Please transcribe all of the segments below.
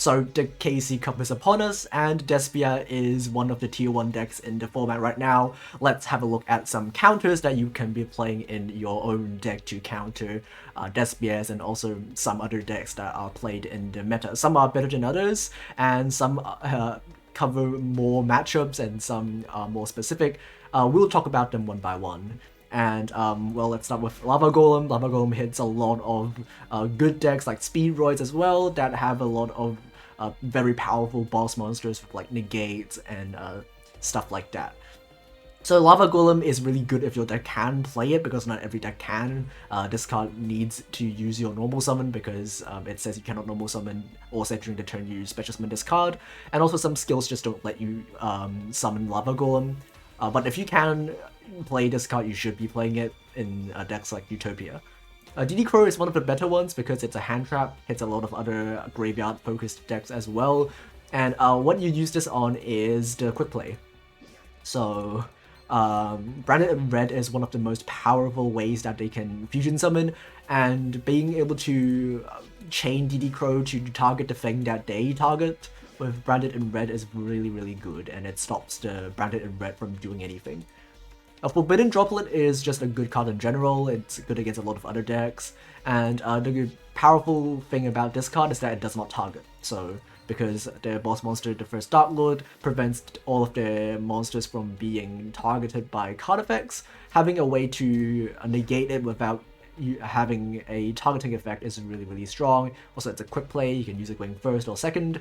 So the KC Cup is upon us, and Despia is one of the tier 1 decks in the format right now. Let's have a look at some counters that you can be playing in your own deck to counter Despias, and also some other decks that are played in the meta. Some are better than others, and some cover more matchups, and some are more specific. We'll talk about them one by one. And, well, let's start with Lava Golem. Lava Golem hits a lot of good decks like Speedroids as well that have a lot of very powerful boss monsters with like negates and stuff like that. So Lava Golem is really good if your deck can play it, because not every deck can. This card needs to use your normal summon because it says you cannot normal summon or say during the turn you special summon this card. And also some skills just don't let you summon Lava Golem. But if you can play this card, you should be playing it in decks like Utopia. DD Crow is one of the better ones because it's a hand trap, hits a lot of other graveyard focused decks as well. And what you use this on is the quick play. So Branded in Red is one of the most powerful ways that they can fusion summon, and being able to chain DD Crow to target the thing that they target with Branded in Red is really good, and it stops the Branded in Red from doing anything. Forbidden Droplet is just a good card in general. It's good against a lot of other decks, and the powerful thing about this card is that it does not target. So because the boss monster, the first Dark Lord, prevents all of the monsters from being targeted by card effects, having a way to negate it without you having a targeting effect is really strong. Also, it's a quick play. You can use it going first or second.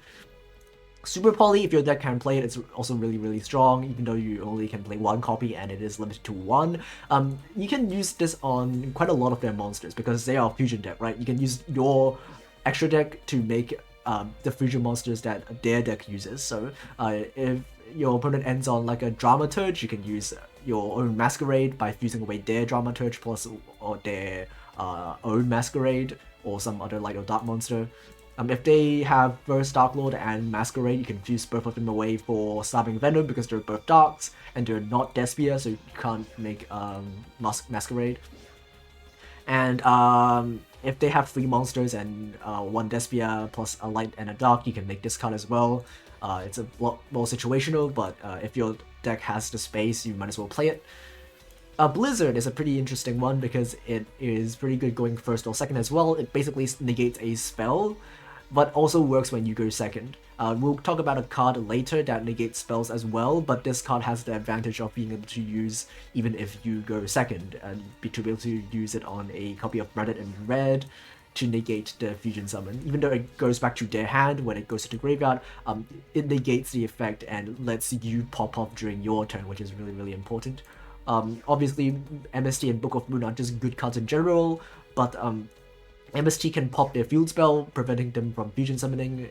Super Poly, if your deck can play it, it's also really strong, even though you only can play one copy and it is limited to one. You can use this on quite a lot of their monsters because they are fusion deck, right? You can use your extra deck to make the fusion monsters that their deck uses. So if your opponent ends on like a Dramaturge, you can use your own Masquerade by fusing away their Dramaturge plus or their own Masquerade or some other light or dark monster. If they have first Dark Lord and Masquerade, you can fuse both of them away for Stabbing Venom because they're both darks and they're not Despia, so you can't make Masquerade. And if they have 3 monsters and 1 Despia plus a light and a dark, you can make this card as well. It's a lot more situational, but if your deck has the space, you might as well play it. Blizzard is a pretty interesting one because it is pretty good going first or second as well. It basically negates a spell, but also works when you go second. We'll talk about a card later that negates spells as well, but this card has the advantage of being able to use even if you go second, and to be able to use it on a copy of Branded in Red to negate the fusion summon. Even though it goes back to their hand when it goes to the graveyard, it negates the effect and lets you pop off during your turn, which is really important. Obviously, MST and Book of Moon are just good cards in general, but MST can pop their field spell, preventing them from fusion summoning.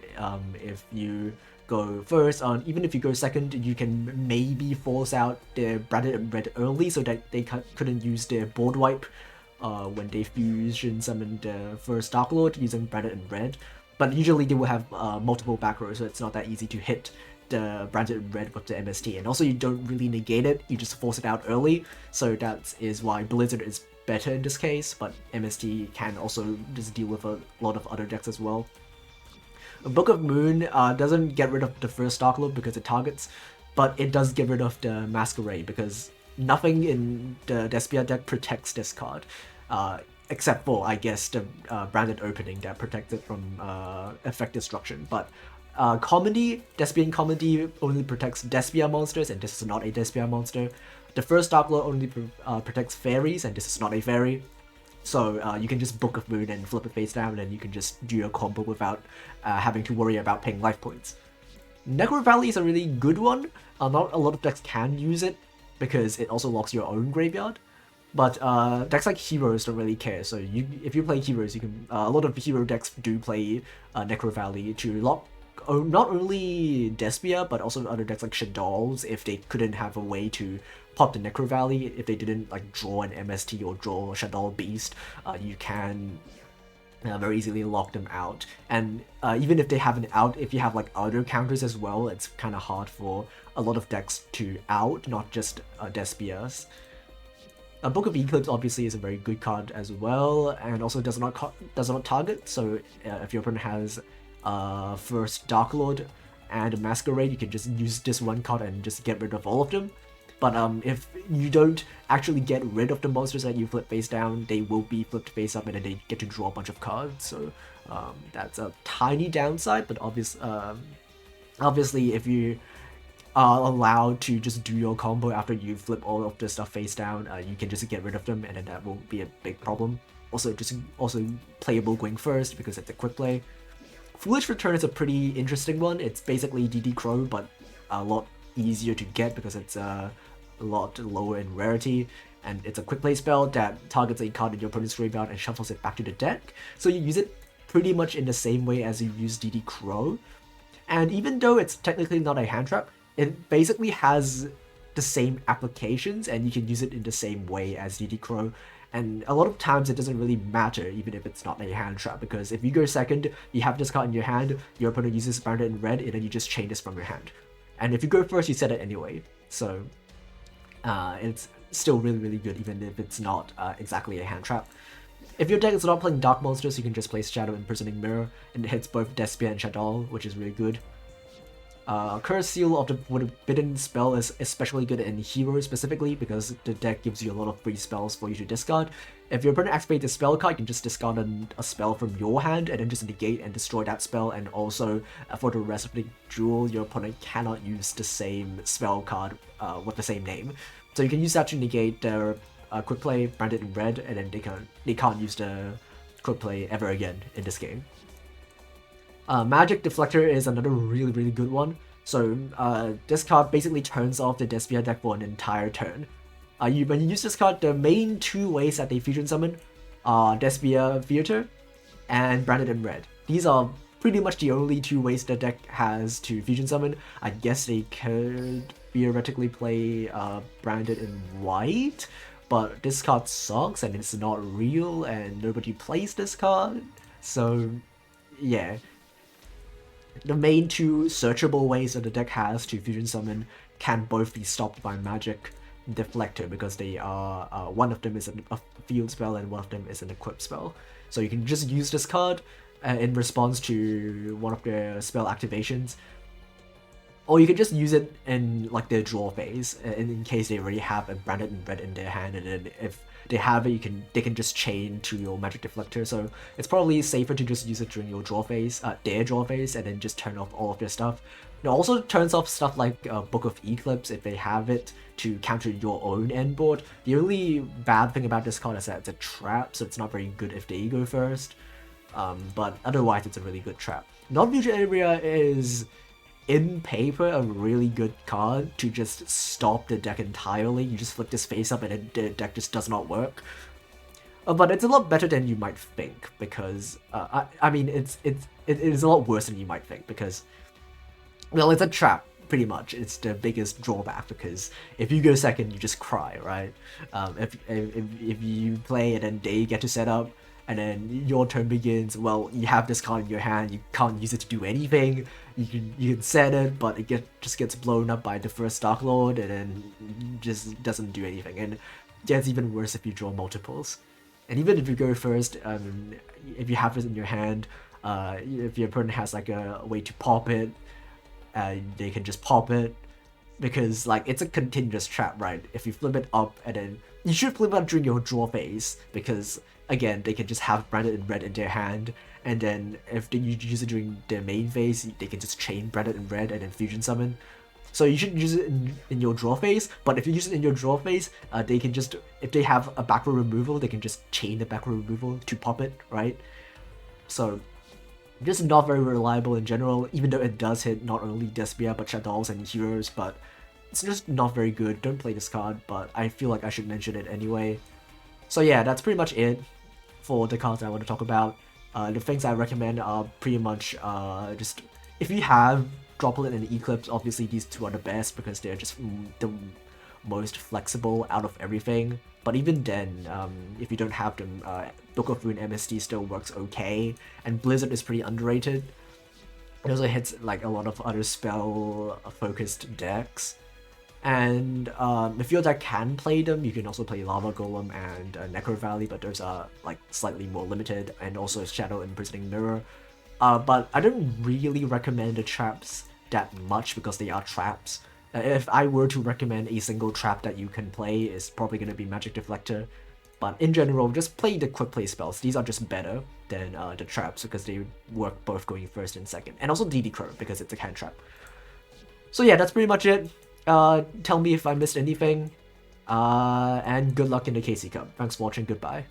If you go first, even if you go second, you can maybe force out their Branded in Red early so that they couldn't use their board wipe when they fusion summoned the first Dark Lord using Branded in Red. But usually they will have multiple back rows, so it's not that easy to hit the Branded in Red with the MST. And also you don't really negate it, you just force it out early, so that is why Blizzard is better in this case, but MST can also just deal with a lot of other decks as well. Book of Moon doesn't get rid of the first Dark Lord because it targets, but it does get rid of the Masquerade because nothing in the Despia deck protects this card, except for, I guess, the Branded Opening that protects it from effect destruction. But Comedy, Despian Comedy only protects Despia monsters, and this is not a Despia monster. The first Dark Lord only protects fairies, and this is not a fairy. So you can just Book of Moon and flip it face down, and you can just do your combo without having to worry about paying life points. Necrovalley is a really good one. Not a lot of decks can use it because it also locks your own graveyard. But decks like Heroes don't really care. So if you play Heroes, you can. A lot of hero decks do play Necrovalley to lock not only Despia, but also other decks like Shaddolls if they couldn't have a way to pop the Necrovalley. If they didn't like draw an MST or draw Shaddol Beast, you can very easily lock them out. And even if they have an out, if you have like other counters as well, it's kind of hard for a lot of decks to out, not just Despias. Book of Eclipse obviously is a very good card as well, and also does not target. So if your opponent has first Dark Lord and Masquerade, you can just use this one card and just get rid of all of them. But if you don't actually get rid of the monsters that you flip face down, they will be flipped face up and then they get to draw a bunch of cards. So that's a tiny downside, but obviously if you are allowed to just do your combo after you flip all of the stuff face down, you can just get rid of them and then that won't be a big problem. Also playable going first because it's a quick play. Foolish Return is a pretty interesting one. It's basically DD Crow, but a lot easier to get because it's a lot lower in rarity, and it's a quick play spell that targets a card in your opponent's graveyard and shuffles it back to the deck. So you use it pretty much in the same way as you use DD Crow. And even though it's technically not a hand trap, it basically has the same applications and you can use it in the same way as DD Crow. And a lot of times it doesn't really matter even if it's not a hand trap, because if you go second, you have this card in your hand, your opponent uses Bandit in red, and then you just chain this from your hand. And if you go first, you set it anyway. So it's still really good even if it's not exactly a hand trap. If your deck is not playing dark monsters, you can just play Shadow Imprisoning Mirror, and it hits both Despia and Shaddoll, which is really good. Curse Seal of the Forbidden spell is especially good in Hero specifically because the deck gives you a lot of free spells for you to discard. If your opponent activates a spell card, you can just discard a spell from your hand and then just negate and destroy that spell, and also for the rest of the duel, your opponent cannot use the same spell card with the same name. So you can use that to negate their quick play, Bandit in red, and then they can't use the quick play ever again in this game. Magic Deflector is another really good one. So this card basically turns off the Despia deck for an entire turn. When you use this card, the main two ways that they fusion summon are Despia Theater and Branded in Red. These are pretty much the only two ways the deck has to fusion summon. I guess they could theoretically play Branded in White, but this card sucks and it's not real and nobody plays this card. So yeah. The main two searchable ways that the deck has to fusion summon can both be stopped by Magic Deflector because they are one of them is a field spell and one of them is an equip spell. So you can just use this card in response to one of their spell activations, or you can just use it in like their draw phase in case they already have a Branded in Red in their hand, and then if they have it, they can just chain to your Magic Deflector. So it's probably safer to just use it during your draw phase, their draw phase, and then just turn off all of their stuff. It also turns off stuff like Book of Eclipse if they have it to counter your own end board. The only bad thing about this card is that it's a trap, so it's not very good if they go first. But otherwise, it's a really good trap. Non-fusion area is, in paper, a really good card to just stop the deck entirely. You just flip this face up and then the deck just does not work. But it's a lot better than you might think because I mean it is a lot worse than you might think because, well, it's a trap pretty much. It's the biggest drawback because if you go second, you just cry, right? If you play and then they get to set up, and then your turn begins, well, you have this card in your hand, you can't use it to do anything, you can set it, but it just gets blown up by the first Dark Lord, and then just doesn't do anything, and it gets even worse if you draw multiples. And even if you go first, if you have this in your hand, if your opponent has like a way to pop it, they can just pop it, because like it's a continuous trap, right? If you flip it up, and then you should flip it up during your draw phase, because again, they can just have Branded in Red in their hand, and then if you use it during their main phase, they can just chain Branded in Red and then fusion summon. So you shouldn't use it in your draw phase, but if you use it in your draw phase, they can just, if they have a backward removal, they can just chain the backward removal to pop it, right? So just not very reliable in general, even though it does hit not only Despia but Shaddolls and Heroes, but it's just not very good. Don't play this card, but I feel like I should mention it anyway. So yeah, that's pretty much it for the cards I want to talk about. The things I recommend are pretty much just, if you have Droplet and Eclipse, obviously these two are the best because they're just the most flexible out of everything. But even then, if you don't have them, Book of Rune MST still works okay, and Blizzard is pretty underrated. It also hits like a lot of other spell-focused decks. And if your deck can play them, you can also play Lava Golem and Necrovalley, but those are like slightly more limited, and also Shadow Imprisoning Mirror. But I don't really recommend the traps that much because they are traps. If I were to recommend a single trap that you can play, it's probably going to be Magic Deflector. But in general, just play the quick play spells. These are just better than the traps because they work both going first and second. And also DD Crow because it's a hand trap. So yeah, that's pretty much it. Tell me if I missed anything. And good luck in the KC Cup. Thanks for watching, goodbye.